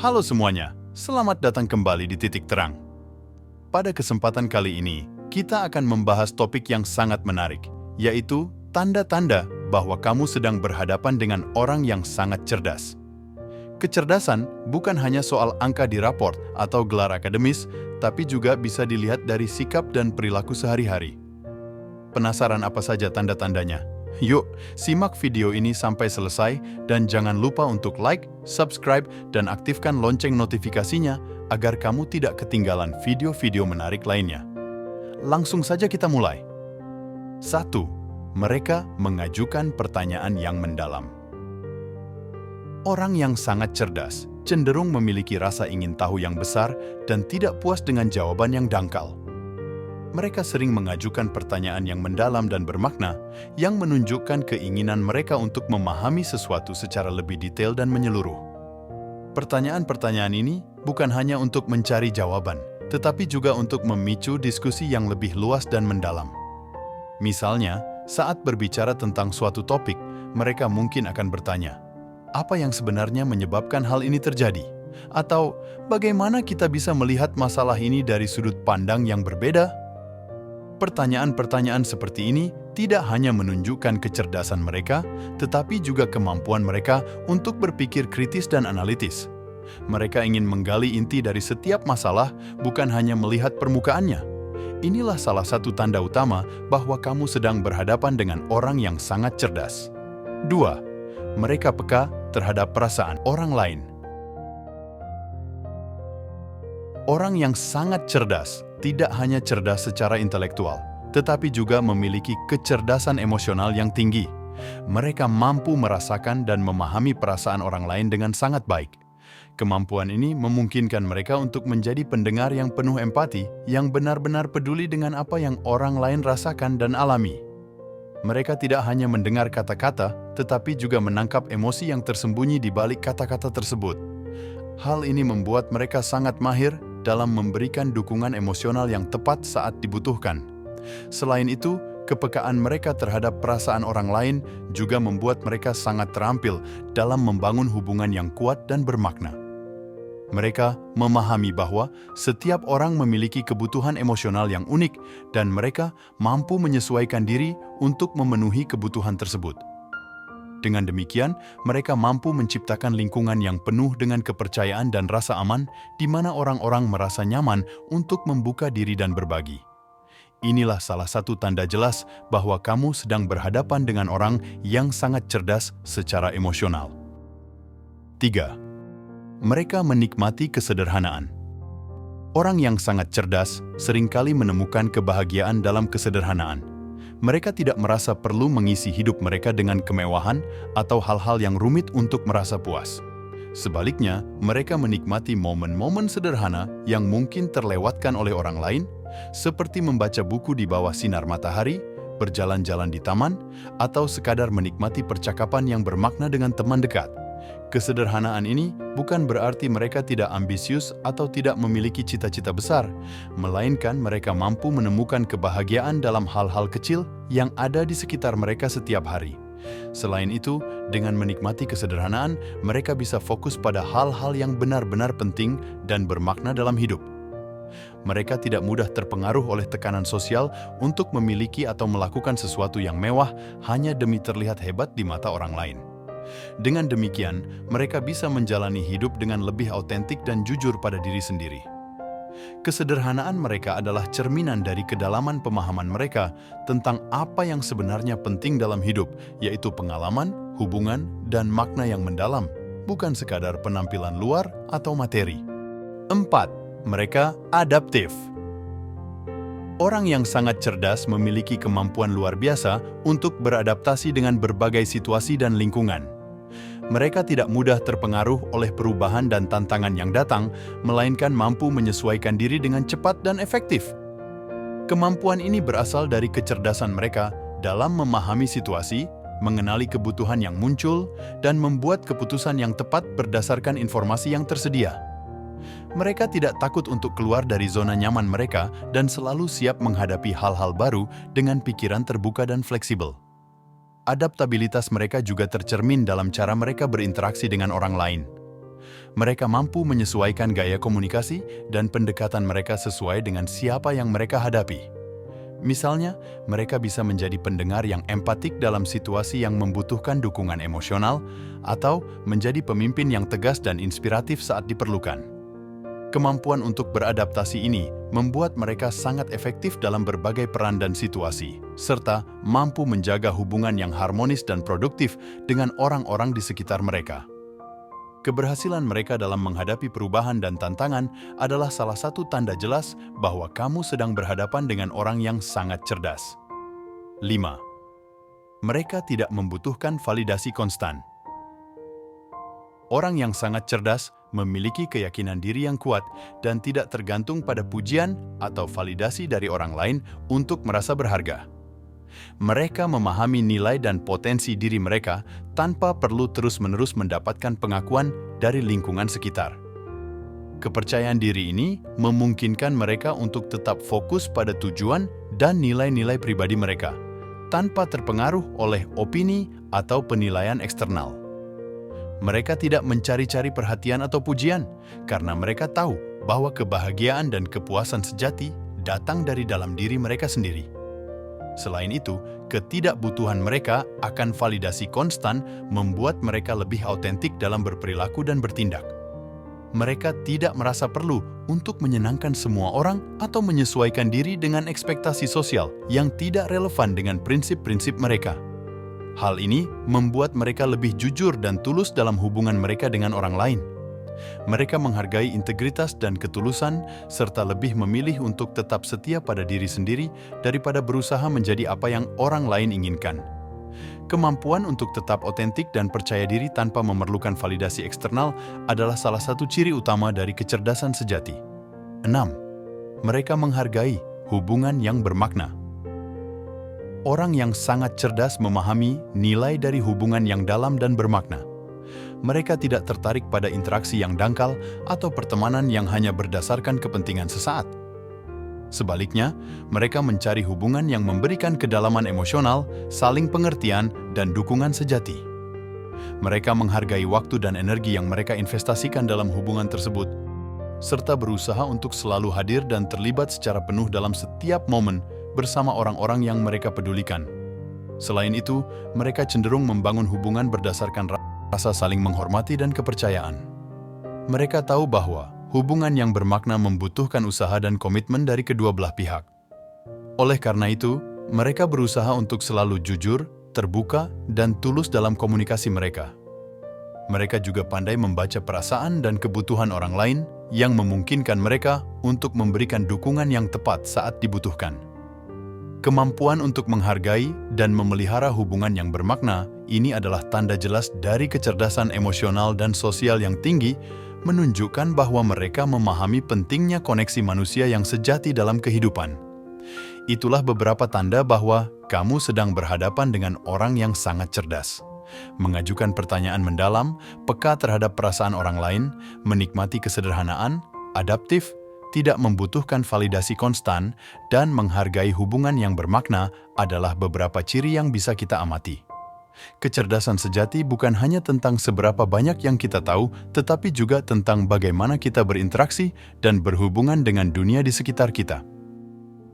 Halo semuanya, selamat datang kembali di Titik Terang. Pada kesempatan kali ini, kita akan membahas topik yang sangat menarik, yaitu tanda-tanda bahwa kamu sedang berhadapan dengan orang yang sangat cerdas. Kecerdasan bukan hanya soal angka di raport atau gelar akademis, tapi juga bisa dilihat dari sikap dan perilaku sehari-hari. Penasaran apa saja tanda-tandanya? Yuk, simak video ini sampai selesai dan jangan lupa untuk like, subscribe, dan aktifkan lonceng notifikasinya agar kamu tidak ketinggalan video-video menarik lainnya. Langsung saja kita mulai. 1. Mereka mengajukan pertanyaan yang mendalam. Orang yang sangat cerdas cenderung memiliki rasa ingin tahu yang besar dan tidak puas dengan jawaban yang dangkal. Mereka sering mengajukan pertanyaan yang mendalam dan bermakna, yang menunjukkan keinginan mereka untuk memahami sesuatu secara lebih detail dan menyeluruh. Pertanyaan-pertanyaan ini bukan hanya untuk mencari jawaban, tetapi juga untuk memicu diskusi yang lebih luas dan mendalam. Misalnya, saat berbicara tentang suatu topik, mereka mungkin akan bertanya, apa yang sebenarnya menyebabkan hal ini terjadi? Atau, bagaimana kita bisa melihat masalah ini dari sudut pandang yang berbeda? Pertanyaan-pertanyaan seperti ini tidak hanya menunjukkan kecerdasan mereka, tetapi juga kemampuan mereka untuk berpikir kritis dan analitis. Mereka ingin menggali inti dari setiap masalah, bukan hanya melihat permukaannya. Inilah salah satu tanda utama bahwa kamu sedang berhadapan dengan orang yang sangat cerdas. 2. Mereka peka terhadap perasaan orang lain. Orang yang sangat cerdas tidak hanya cerdas secara intelektual, tetapi juga memiliki kecerdasan emosional yang tinggi. Mereka mampu merasakan dan memahami perasaan orang lain dengan sangat baik. Kemampuan ini memungkinkan mereka untuk menjadi pendengar yang penuh empati, yang benar-benar peduli dengan apa yang orang lain rasakan dan alami. Mereka tidak hanya mendengar kata-kata, tetapi juga menangkap emosi yang tersembunyi di balik kata-kata tersebut. Hal ini membuat mereka sangat mahir dalam memberikan dukungan emosional yang tepat saat dibutuhkan. Selain itu, kepekaan mereka terhadap perasaan orang lain juga membuat mereka sangat terampil dalam membangun hubungan yang kuat dan bermakna. Mereka memahami bahwa setiap orang memiliki kebutuhan emosional yang unik dan mereka mampu menyesuaikan diri untuk memenuhi kebutuhan tersebut. Dengan demikian, mereka mampu menciptakan lingkungan yang penuh dengan kepercayaan dan rasa aman, di mana orang-orang merasa nyaman untuk membuka diri dan berbagi. Inilah salah satu tanda jelas bahwa kamu sedang berhadapan dengan orang yang sangat cerdas secara emosional. 3. Mereka menikmati kesederhanaan. Orang yang sangat cerdas seringkali menemukan kebahagiaan dalam kesederhanaan. Mereka tidak merasa perlu mengisi hidup mereka dengan kemewahan atau hal-hal yang rumit untuk merasa puas. Sebaliknya, mereka menikmati momen-momen sederhana yang mungkin terlewatkan oleh orang lain, seperti membaca buku di bawah sinar matahari, berjalan-jalan di taman, atau sekadar menikmati percakapan yang bermakna dengan teman dekat. Kesederhanaan ini bukan berarti mereka tidak ambisius atau tidak memiliki cita-cita besar, melainkan mereka mampu menemukan kebahagiaan dalam hal-hal kecil yang ada di sekitar mereka setiap hari. Selain itu, dengan menikmati kesederhanaan, mereka bisa fokus pada hal-hal yang benar-benar penting dan bermakna dalam hidup. Mereka tidak mudah terpengaruh oleh tekanan sosial untuk memiliki atau melakukan sesuatu yang mewah hanya demi terlihat hebat di mata orang lain. Dengan demikian, mereka bisa menjalani hidup dengan lebih autentik dan jujur pada diri sendiri. Kesederhanaan mereka adalah cerminan dari kedalaman pemahaman mereka tentang apa yang sebenarnya penting dalam hidup, yaitu pengalaman, hubungan, dan makna yang mendalam, bukan sekadar penampilan luar atau materi. 4. Mereka adaptif. Orang yang sangat cerdas memiliki kemampuan luar biasa untuk beradaptasi dengan berbagai situasi dan lingkungan. Mereka tidak mudah terpengaruh oleh perubahan dan tantangan yang datang, melainkan mampu menyesuaikan diri dengan cepat dan efektif. Kemampuan ini berasal dari kecerdasan mereka dalam memahami situasi, mengenali kebutuhan yang muncul, dan membuat keputusan yang tepat berdasarkan informasi yang tersedia. Mereka tidak takut untuk keluar dari zona nyaman mereka dan selalu siap menghadapi hal-hal baru dengan pikiran terbuka dan fleksibel. Adaptabilitas mereka juga tercermin dalam cara mereka berinteraksi dengan orang lain. Mereka mampu menyesuaikan gaya komunikasi dan pendekatan mereka sesuai dengan siapa yang mereka hadapi. Misalnya, mereka bisa menjadi pendengar yang empatik dalam situasi yang membutuhkan dukungan emosional, atau menjadi pemimpin yang tegas dan inspiratif saat diperlukan. Kemampuan untuk beradaptasi ini membuat mereka sangat efektif dalam berbagai peran dan situasi, serta mampu menjaga hubungan yang harmonis dan produktif dengan orang-orang di sekitar mereka. Keberhasilan mereka dalam menghadapi perubahan dan tantangan adalah salah satu tanda jelas bahwa kamu sedang berhadapan dengan orang yang sangat cerdas. 5. Mereka tidak membutuhkan validasi konstan. Orang yang sangat cerdas memiliki keyakinan diri yang kuat dan tidak tergantung pada pujian atau validasi dari orang lain untuk merasa berharga. Mereka memahami nilai dan potensi diri mereka tanpa perlu terus-menerus mendapatkan pengakuan dari lingkungan sekitar. Kepercayaan diri ini memungkinkan mereka untuk tetap fokus pada tujuan dan nilai-nilai pribadi mereka, tanpa terpengaruh oleh opini atau penilaian eksternal. Mereka tidak mencari-cari perhatian atau pujian, karena mereka tahu bahwa kebahagiaan dan kepuasan sejati datang dari dalam diri mereka sendiri. Selain itu, ketidakbutuhan mereka akan validasi konstan membuat mereka lebih autentik dalam berperilaku dan bertindak. Mereka tidak merasa perlu untuk menyenangkan semua orang atau menyesuaikan diri dengan ekspektasi sosial yang tidak relevan dengan prinsip-prinsip mereka. Hal ini membuat mereka lebih jujur dan tulus dalam hubungan mereka dengan orang lain. Mereka menghargai integritas dan ketulusan, serta lebih memilih untuk tetap setia pada diri sendiri daripada berusaha menjadi apa yang orang lain inginkan. Kemampuan untuk tetap otentik dan percaya diri tanpa memerlukan validasi eksternal adalah salah satu ciri utama dari kecerdasan sejati. 6. Mereka menghargai hubungan yang bermakna. Orang yang sangat cerdas memahami nilai dari hubungan yang dalam dan bermakna. Mereka tidak tertarik pada interaksi yang dangkal atau pertemanan yang hanya berdasarkan kepentingan sesaat. Sebaliknya, mereka mencari hubungan yang memberikan kedalaman emosional, saling pengertian, dan dukungan sejati. Mereka menghargai waktu dan energi yang mereka investasikan dalam hubungan tersebut, serta berusaha untuk selalu hadir dan terlibat secara penuh dalam setiap momen bersama orang-orang yang mereka pedulikan. Selain itu, mereka cenderung membangun hubungan berdasarkan rasa saling menghormati dan kepercayaan. Mereka tahu bahwa hubungan yang bermakna membutuhkan usaha dan komitmen dari kedua belah pihak. Oleh karena itu, mereka berusaha untuk selalu jujur, terbuka, dan tulus dalam komunikasi mereka. Mereka juga pandai membaca perasaan dan kebutuhan orang lain yang memungkinkan mereka untuk memberikan dukungan yang tepat saat dibutuhkan. Kemampuan untuk menghargai dan memelihara hubungan yang bermakna ini adalah tanda jelas dari kecerdasan emosional dan sosial yang tinggi, menunjukkan bahwa mereka memahami pentingnya koneksi manusia yang sejati dalam kehidupan. Itulah beberapa tanda bahwa kamu sedang berhadapan dengan orang yang sangat cerdas. Mengajukan pertanyaan mendalam, peka terhadap perasaan orang lain, menikmati kesederhanaan, adaptif, tidak membutuhkan validasi konstan, dan menghargai hubungan yang bermakna adalah beberapa ciri yang bisa kita amati. Kecerdasan sejati bukan hanya tentang seberapa banyak yang kita tahu, tetapi juga tentang bagaimana kita berinteraksi dan berhubungan dengan dunia di sekitar kita.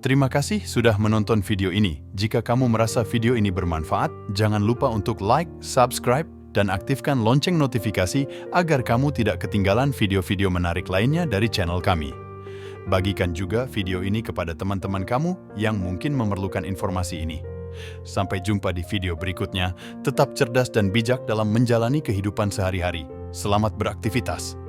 Terima kasih sudah menonton video ini. Jika kamu merasa video ini bermanfaat, jangan lupa untuk like, subscribe, dan aktifkan lonceng notifikasi agar kamu tidak ketinggalan video-video menarik lainnya dari channel kami. Bagikan juga video ini kepada teman-teman kamu yang mungkin memerlukan informasi ini. Sampai jumpa di video berikutnya. Tetap cerdas dan bijak dalam menjalani kehidupan sehari-hari. Selamat beraktivitas.